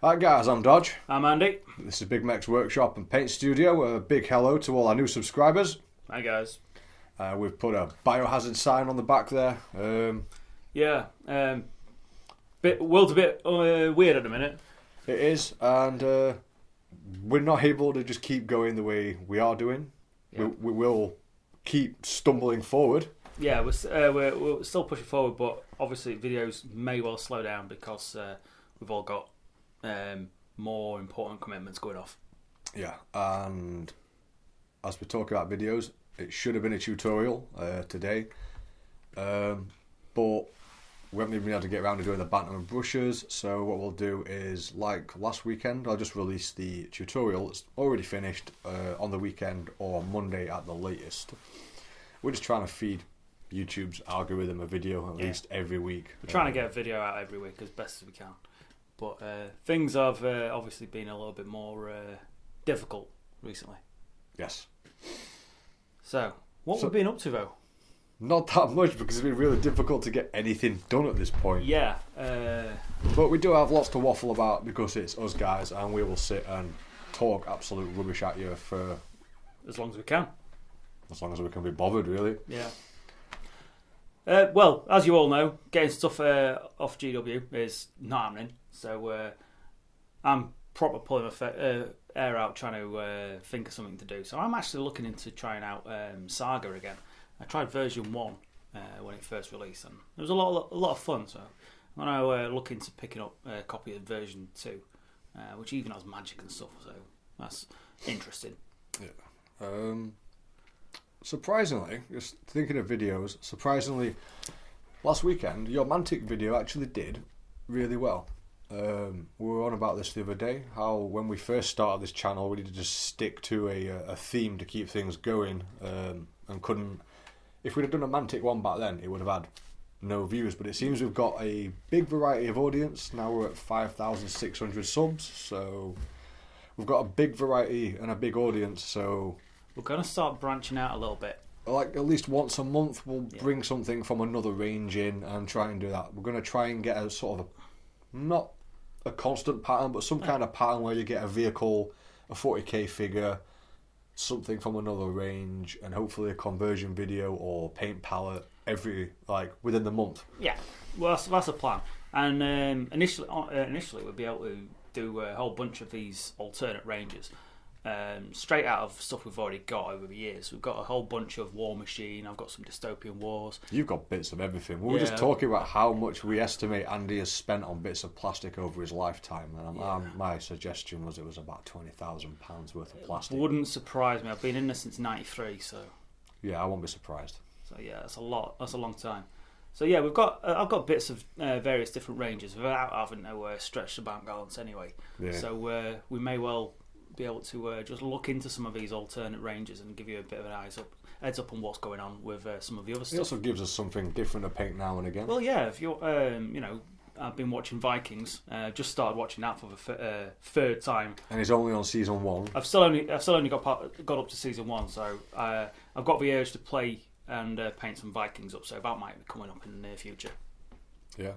Alright guys, I'm Dodge. I'm Andy. This is Big Mac's Workshop and Paint Studio. A big hello to all our new subscribers. Hi guys. We've put a biohazard sign on the back there. World's a bit weird at the minute. It is, and we're not able to just keep going the way we are doing. Yeah. We will keep stumbling forward. Yeah, we're still pushing forward, but obviously videos may well slow down because we've all got more important commitments going off. Yeah, and as we talk about videos, it should have been a tutorial today, but we haven't even been able to get around to doing the banter and brushes. So what we'll do is, like last weekend, I'll just release the tutorial. It's already finished on the weekend or Monday at the latest. We're just trying to feed YouTube's algorithm a video at least every week. We're trying to get a video out every week as best as we can. But things have obviously been a little bit more difficult recently. Yes. So, what we've been up to though? Not that much, because it's been really difficult to get anything done at this point. Yeah. But we do have lots to waffle about because it's us guys, and we will sit and talk absolute rubbish at you for as long as we can. As long as we can be bothered, really. Yeah. Well, as you all know, getting stuff off GW is not happening. So I'm proper pulling my air out trying to think of something to do. So I'm actually looking into trying out Saga again. I tried version 1 when it first released, and it was a lot of fun. So I'm now looking into picking up a copy of version 2, which even has magic and stuff. So that's interesting. Yeah. Surprisingly, just thinking of videos, last weekend your Mantic video actually did really well. We were on about this the other day, how when we first started this channel we needed to just stick to a theme to keep things going, and couldn't. If we'd have done a Mantic one back then, it would have had no views, but it seems we've got a big variety of audience. Now we're at 5,600 subs, so we've got a big variety and a big audience, so we're going to start branching out a little bit. Like at least once a month we'll bring something from another range in and try and do that. We're going to try and get a sort of not a constant pattern, but some kind of pattern where you get a vehicle, a 40k figure, something from another range, and hopefully a conversion video or paint palette within the month. Yeah, well that's a plan. And initially we'll be able to do a whole bunch of these alternate ranges. Straight out of stuff we've already got over the years. We've got a whole bunch of War Machine. I've got some Dystopian Wars. You've got bits of everything. We were just talking about how much we estimate Andy has spent on bits of plastic over his lifetime, and my suggestion was it was about £20,000 worth of plastic. It wouldn't surprise me. I've been in this since '93, so yeah, I won't be surprised. So yeah, that's a lot. That's a long time. So yeah, we've got I've got bits of various different ranges without having to stretch the bank balance anyway. Yeah. So we may well be able to just look into some of these alternate ranges and give you a bit of an heads up on what's going on with some of the other stuff. It also gives us something different to paint now and again. Well, yeah, if you're, I've been watching Vikings. Just started watching that for the third time, and it's only on season 1. I've still only got up to season 1, so I've got the urge to play and paint some Vikings up. So that might be coming up in the near future. Yeah,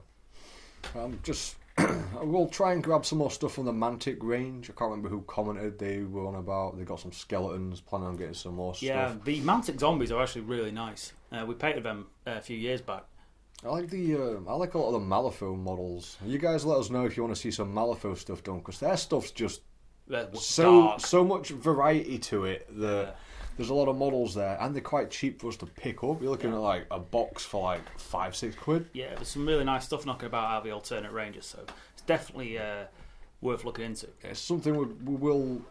we'll try and grab some more stuff from the Mantic range. I can't remember who commented. They were on about they got some skeletons, planning on getting some more stuff. Yeah, the Mantic zombies are actually really nice. We painted them a few years back. I like a lot of the Malifaux models. You guys let us know if you want to see some Malifaux stuff done, because their stuff's just so much variety to it that there's a lot of models there, and they're quite cheap for us to pick up. You're looking at like a box for like £5-6. Yeah, there's some really nice stuff knocking about out of the alternate ranges, so it's definitely worth looking into. It's something we will.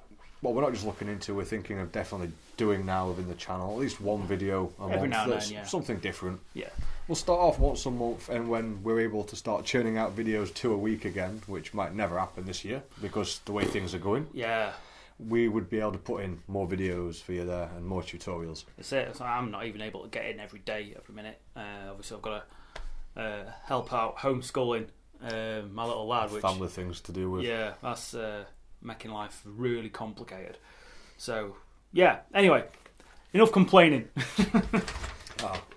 Well, we're not just looking into. We're thinking of definitely doing now within the channel. At least one video a every month. Now and then, yeah. Something different. Yeah. We'll start off once a month, and when we're able to start churning out videos 2 a week again, which might never happen this year because the way things are going. Yeah. We would be able to put in more videos for you there and more tutorials. That's it. So I'm not even able to get in every day, every minute. Obviously, I've got to help out homeschooling my little lad. Family things to do with. Yeah, that's making life really complicated. So, yeah. Anyway, enough complaining.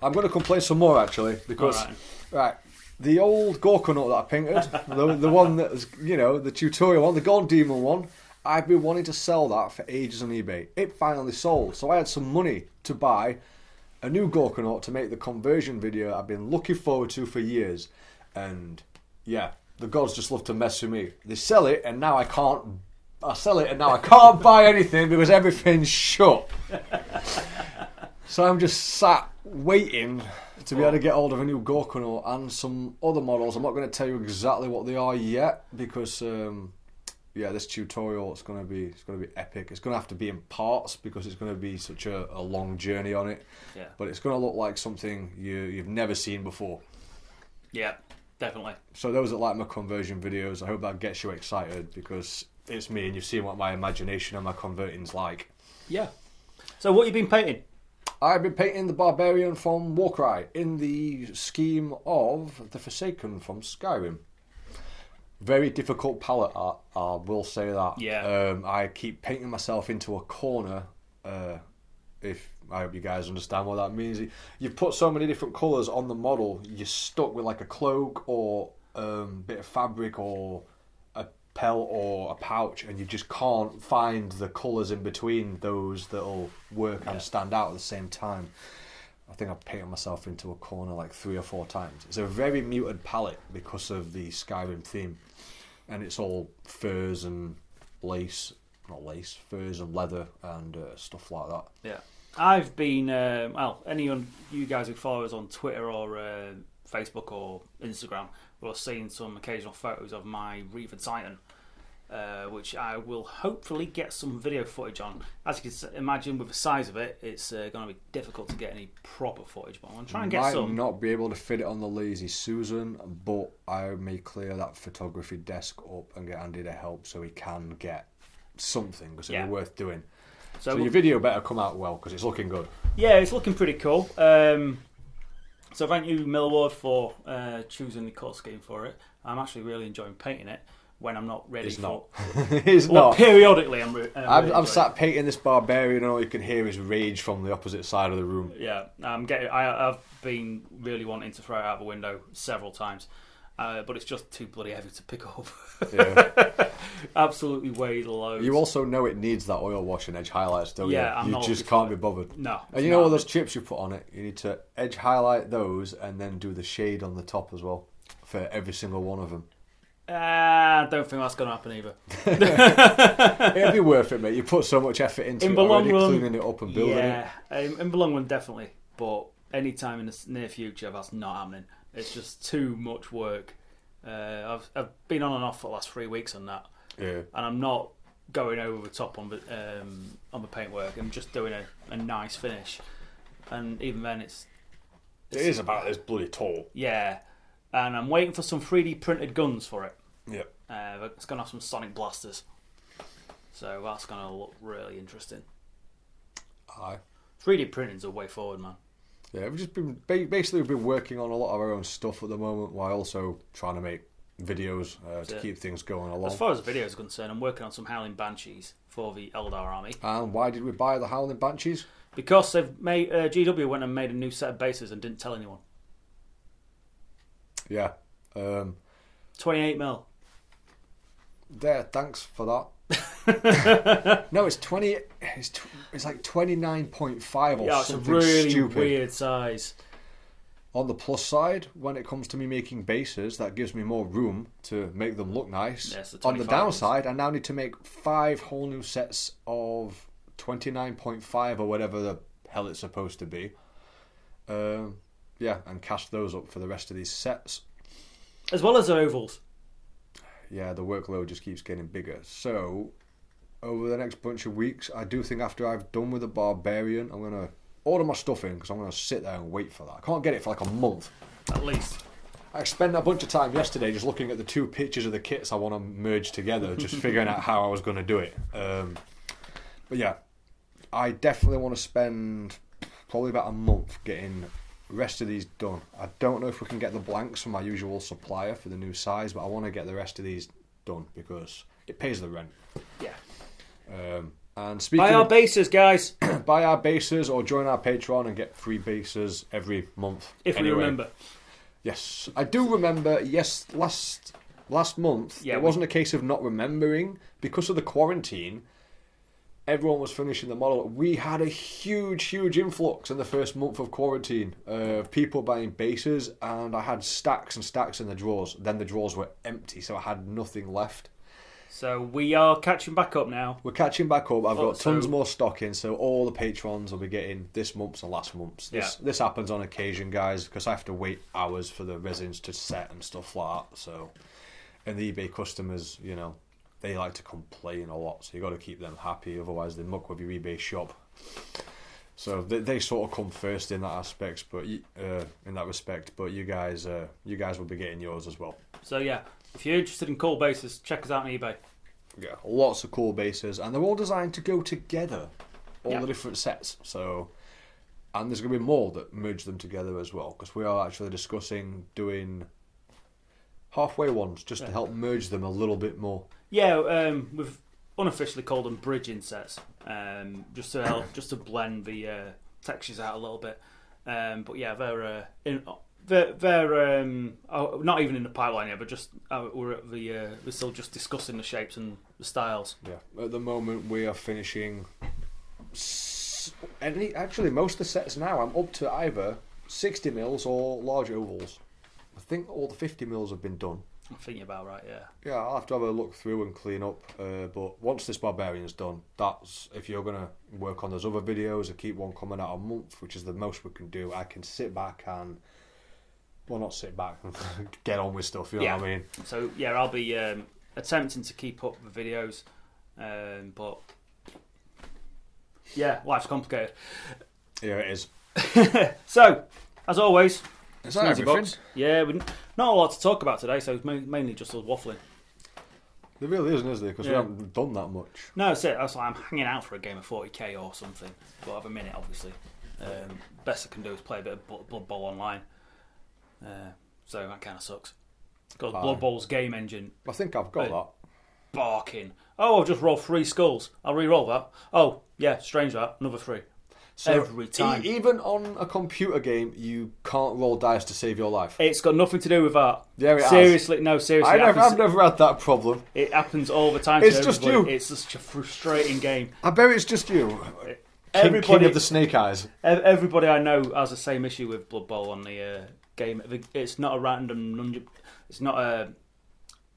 I'm going to complain some more, actually, because... Right. the old Gorko note that I painted, the one that was, the tutorial one, the Gold Demon one, I've been wanting to sell that for ages on eBay. It finally sold, so I had some money to buy a new Gorko note to make the conversion video I've been looking forward to for years. And yeah, the gods just love to mess with me. They sell it, and now I can't. I sell it, and now I can't buy anything because everything's shut. So I'm just sat waiting to be able to get hold of a new Gorko note and some other models. I'm not going to tell you exactly what they are yet because this tutorial it's going to be epic. It's going to have to be in parts because it's going to be such a long journey on it. Yeah. But it's going to look like something you've never seen before. Yeah, definitely. So those that like my conversion videos, I hope that gets you excited because it's me and you've seen what my imagination and my converting's like. Yeah. So what have you been painting? I've been painting the Barbarian from Warcry in the scheme of the Forsaken from Skyrim. Very difficult palette art, I will say that. Yeah. I keep painting myself into a corner. I hope you guys understand what that means. You've put so many different colours on the model, you're stuck with like a cloak or a bit of fabric or a pelt or a pouch, and you just can't find the colours in between those that'll work and stand out at the same time. I think I've painted myself into a corner like 3 or 4 times. It's a very muted palette because of the Skyrim theme, and it's all furs and furs and leather and stuff like that. Yeah. I've been, any of you guys who follow us on Twitter or Facebook or Instagram will have seen some occasional photos of my Reaver Titan, which I will hopefully get some video footage on. As you can imagine, with the size of it, it's going to be difficult to get any proper footage, but I'm going to try and get some. Might not be able to fit it on the Lazy Susan, but I may clear that photography desk up and get Andy to help so he can get something, because it'll be worth doing. So your video better come out well, because it's looking good. Yeah, it's looking pretty cool. So thank you, Millward, for choosing the colour scheme for it. I'm actually really enjoying painting it when I'm not ready for it. It's not. Periodically I'm sat painting this Barbarian, and all you can hear is rage from the opposite side of the room. Yeah, I've been really wanting to throw it out the window several times. But it's just too bloody heavy to pick up. Yeah. Absolutely weighs loads. You also know it needs that oil wash and edge highlights, don't you? Yeah, you just can't be bothered. No. And you know all those chips you put on it? You need to edge highlight those and then do the shade on the top as well for every single one of them. I don't think that's going to happen either. It'd be worth it, mate. You put so much effort into it already, cleaning it up and building it. Yeah, in the long run, definitely. But any time in the near future, that's not happening. It's just too much work. I've been on and off for the last 3 weeks on that, and I'm not going over the top on the paintwork. I'm just doing a nice finish, and even then, it is about this bloody tall. Yeah, and I'm waiting for some 3D printed guns for it. Yep. It's going to have some sonic blasters, so that's going to look really interesting. Aye. 3D printing's a way forward, man. Yeah, we've been working on a lot of our own stuff at the moment while also trying to make videos to keep things going along. As far as videos are concerned, I'm working on some Howling Banshees for the Eldar army. And why did we buy the Howling Banshees? Because they've made GW went and made a new set of bases and didn't tell anyone. Yeah. 28mm. There, thanks for that. No, it's 20. It's like 29.5 or it's something a really stupid. Weird size. On the plus side, when it comes to me making bases, that gives me more room to make them look nice. Yes, on the downside, I now need to make 5 whole new sets of 29.5 or whatever the hell it's supposed to be. And cash those up for the rest of these sets. As well as the ovals. Yeah, the workload just keeps getting bigger. So, over the next bunch of weeks, I do think after I've done with the Barbarian, I'm going to order my stuff in because I'm going to sit there and wait for that. I can't get it for like a month. At least. I spent a bunch of time yesterday just looking at the 2 pictures of the kits I want to merge together, just figuring out how I was going to do it. But yeah, I definitely want to spend probably about a month getting the rest of these done. I don't know if we can get the blanks from my usual supplier for the new size, but I want to get the rest of these done because it pays the rent. Yeah. And speaking buy our bases, guys. Buy our bases or join our Patreon and get free bases every month. If we remember. Yes, I do remember. Yes, last month it wasn't a case of not remembering because of the quarantine. Everyone was finishing the model. We had a huge influx in the first month of quarantine of people buying bases, and I had stacks and stacks in the drawers. Then the drawers were empty, so I had nothing left. So we are catching back up now. We're catching back up. I've got tons more stock in, so all the patrons will be getting this month's and last month's. This happens on occasion, guys, because I have to wait hours for the resins to set and stuff like that. So, and the eBay customers, you know, they like to complain a lot, so you got to keep them happy. Otherwise, they muck with your eBay shop. So they sort of come first in that aspect, but in that respect. But you guys will be getting yours as well. So yeah, if you're interested in cool bases, check us out on eBay. Yeah, lots of cool bases, and they're all designed to go together. All the different sets. So, and there's going to be more that merge them together as well, because we are actually discussing doing halfway ones just to help merge them a little bit more. Yeah, we've unofficially called them bridging sets, just to blend the textures out a little bit. But yeah, they're not even in the pipeline yet, but just we're still just discussing the shapes and the styles. Yeah, at the moment we are finishing. Actually, most of the sets now I'm up to either 60 mils or large ovals. I think all the 50 mils have been done. I think you're about right, yeah. Yeah, I'll have to have a look through and clean up. But once this Barbarian's done, that's if you're going to work on those other videos and keep one coming out a month, which is the most we can do, I can sit back and, well, not sit back, get on with stuff, you know what I mean? So, yeah, I'll be attempting to keep up with videos, but, yeah, life's complicated. Yeah, it is. So, as always... Is that everything? Box. Yeah, not a lot to talk about today, so it's mainly just us waffling. There really isn't, is there? Because we haven't done that much. No, that's it. That's why I'm hanging out for a game of 40k or something. We'll have a minute, obviously. Best I can do is play a bit of Blood Bowl online. So that kind of sucks. Because Blood Bowl's game engine... I think I've got that. Barking. Oh, I've just rolled 3 skulls. I'll re-roll that. Oh, yeah, strange that. Another 3. So every time. Even on a computer game, you can't roll dice to save your life. It's got nothing to do with that. Yeah, it seriously, has. No, seriously. I've never had that problem. It happens all the time. It's just you. It's such a frustrating game. I bet it's just you. King of the snake eyes. Everybody I know has the same issue with Blood Bowl on the game. It's not a random. It's not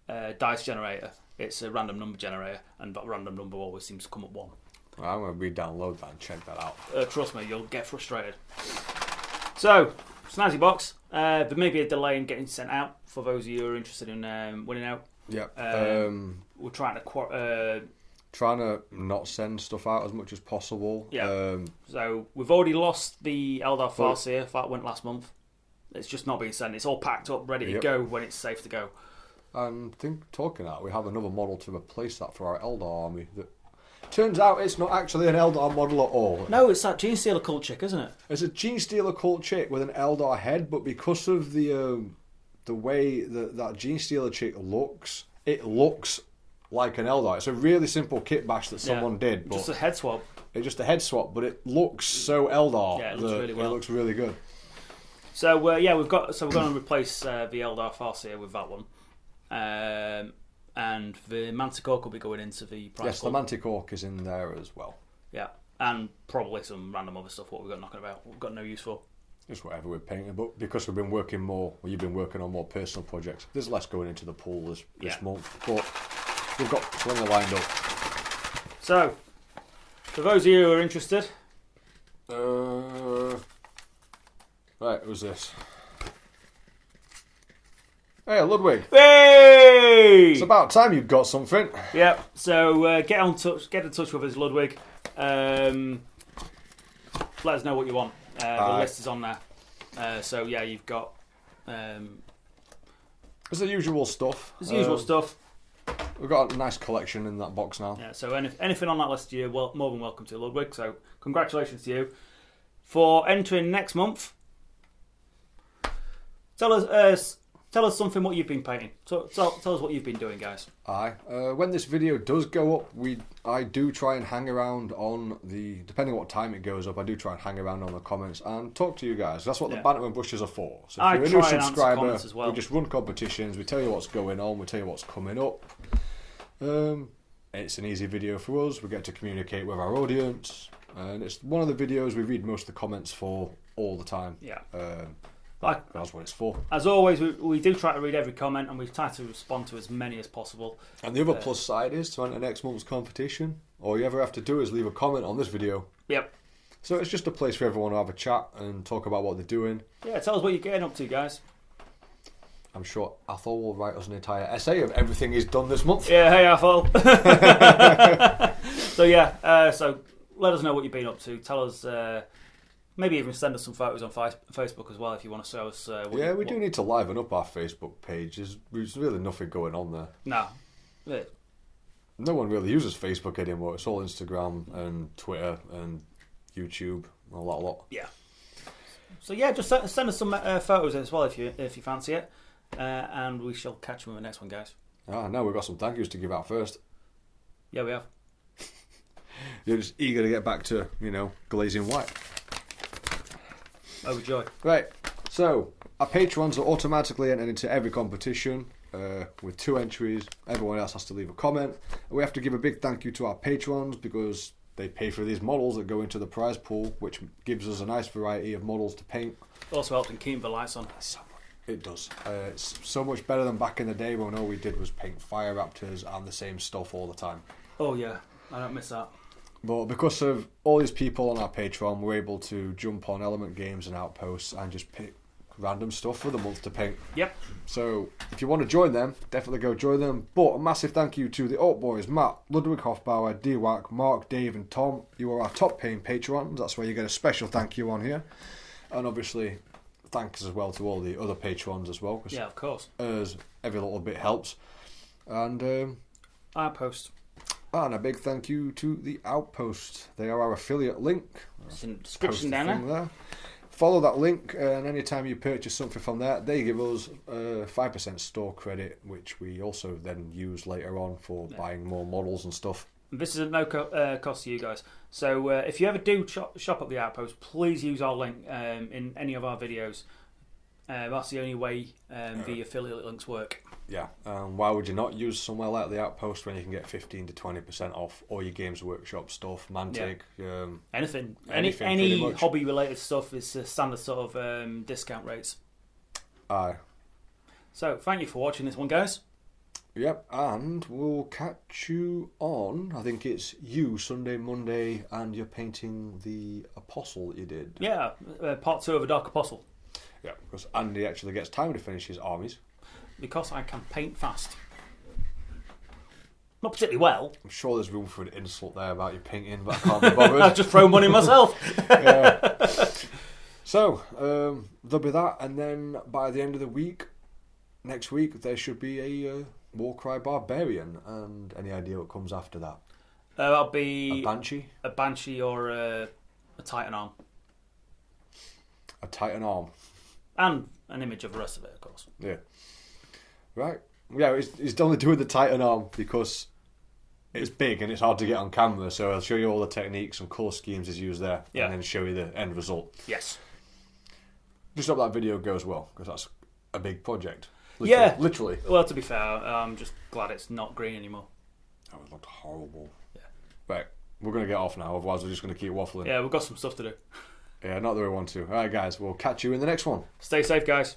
a dice generator. It's a random number generator, and that random number always seems to come up 1. I'm going to re-download that and check that out. Trust me, you'll get frustrated. So, Snazzy Box. There may be a delay in getting sent out for those of you who are interested in winning out. Yeah. We're trying to not send stuff out as much as possible. Yeah. So we've already lost the Eldar Farseer. That went last month. It's just not being sent. It's all packed up, ready to go when it's safe to go. And talking that, we have another model to replace that for our Eldar army that turns out it's not actually an Eldar model at all. No, it's that Gene Stealer cult chick, isn't it? It's a Gene Stealer cult chick with an Eldar head, but because of the way that Gene Stealer chick looks, it looks like an Eldar. It's a really simple kit bash that someone did. But just a head swap. It's just a head swap, but it looks so Eldar. Yeah, it looks really well. It looks really good. So we're going to replace the Eldar Farseer with that one. And the Mantic Orc will be going into the prize. Yes, the Mantic Orc is in there as well. Yeah, and probably some random other stuff what we've got knocking about. We've got no use for. Just whatever we're painting, but because we've been working more, or you've been working on more personal projects, there's less going into the pool this month. But we've got plenty lined up. So, for those of you who are interested, right, who's this? Hey, Ludwig. Hey! It's about time you've got something. Yep. So get in touch with us, Ludwig. Let us know what you want. The list is on there. So yeah, you've got. It's the usual stuff. It's the usual stuff. We've got a nice collection in that box now. Yeah. So anything on that list, you're more than welcome to, Ludwig. So congratulations to you for entering next month. Tell tell us something what you've been painting. Tell us what you've been doing, guys. Aye. When this video does go up, I do try and hang around on depending on what time it goes up, I do try and hang around on the comments and talk to you guys. That's what the Banter and Bushes are for. So if you're a new subscriber, as well. we just run competitions, we tell you what's going on, we tell you what's coming up. It's an easy video for us, we get to communicate with our audience, and it's one of the videos we read most of the comments for all the time. Yeah. That's what it's for. As always, we do try to read every comment and we try to respond to as many as possible. And the other plus side is to enter next month's competition. All you ever have to do is leave a comment on this video. Yep. So it's just a place for everyone to have a chat and talk about what they're doing. Yeah, tell us what you're getting up to, guys. I'm sure Athol will write us an entire essay of everything he's done this month. Yeah, hey Athol. So let us know what you've been up to. Tell us... maybe even send us some photos on Facebook as well if you want to show us. We do need to liven up our Facebook page. There's really nothing going on there. No. Yeah. No one really uses Facebook anymore. It's all Instagram and Twitter and YouTube. A lot. Yeah. So yeah, just send us some photos as well if you fancy it, and we shall catch you in the next one, guys. Now we've got some thank yous to give out first. Yeah, we have. You're just eager to get back to glazing white. Overjoyed. Right, so our patrons are automatically entered into every competition with 2 entries. Everyone else has to leave a comment. We have to give a big thank you to our patrons because they pay for these models that go into the prize pool, which gives us a nice variety of models to paint. Also helped in keeping the lights on. It does. It's so much better than back in the day when all we did was paint fire raptors and the same stuff all the time. Oh yeah, I don't miss that. But because of all these people on our Patreon, we're able to jump on Element Games and Outposts and just pick random stuff for the month to paint. Yep. So if you want to join them, definitely go join them. But a massive thank you to the Alt Boys, Matt, Ludwig Hofbauer, D-Wack, Mark, Dave and Tom. You are our top paying patrons. That's where you get a special thank you on here. And obviously, thanks as well to all the other patrons as well. Yeah, of course. As every little bit helps. And Outpost. And a big thank you to the Outpost. They are our affiliate link. It's in the description down there. Follow that link, and anytime you purchase something from there, they give us 5% store credit, which we also then use later on for buying more models and stuff. This is at no cost to you guys. So if you ever do shop at the Outpost, please use our link in any of our videos. That's the only way the affiliate links work. Yeah, why would you not use somewhere like the Outpost when you can get 15 to 20% off all your Games Workshop stuff, Mantic, anything any hobby related stuff is standard sort of discount rates. Aye. So thank you for watching this one, guys. Yep, and we'll catch you on, I think it's you Sunday, Monday, and you're painting the Apostle that you did. Yeah, part 2 of a Dark Apostle. Yeah, because Andy actually gets time to finish his armies. Because I can paint fast. Not particularly well. I'm sure there's room for an insult there about your painting, but I can't be bothered. I've just thrown money myself. Yeah. So, there'll be that, and then by the end of the week, next week, there should be a Warcry Barbarian, and any idea what comes after that? That'll be... A Banshee? A Banshee or a Titan Arm. A Titan Arm. And an image of the rest of it, of course. Yeah. Right. Yeah, he's only doing the Titan Arm because it's big and it's hard to get on camera, so I'll show you all the techniques and colour schemes he's used there, and then show you the end result. Yes. Just hope that video goes well, because that's a big project. Literally. Well, to be fair, I'm just glad it's not green anymore. That would look horrible. Yeah. Right, we're going to get off now, otherwise we're just going to keep waffling. Yeah, we've got some stuff to do. Yeah, not that we want to. Alright guys, we'll catch you in the next one. Stay safe, guys.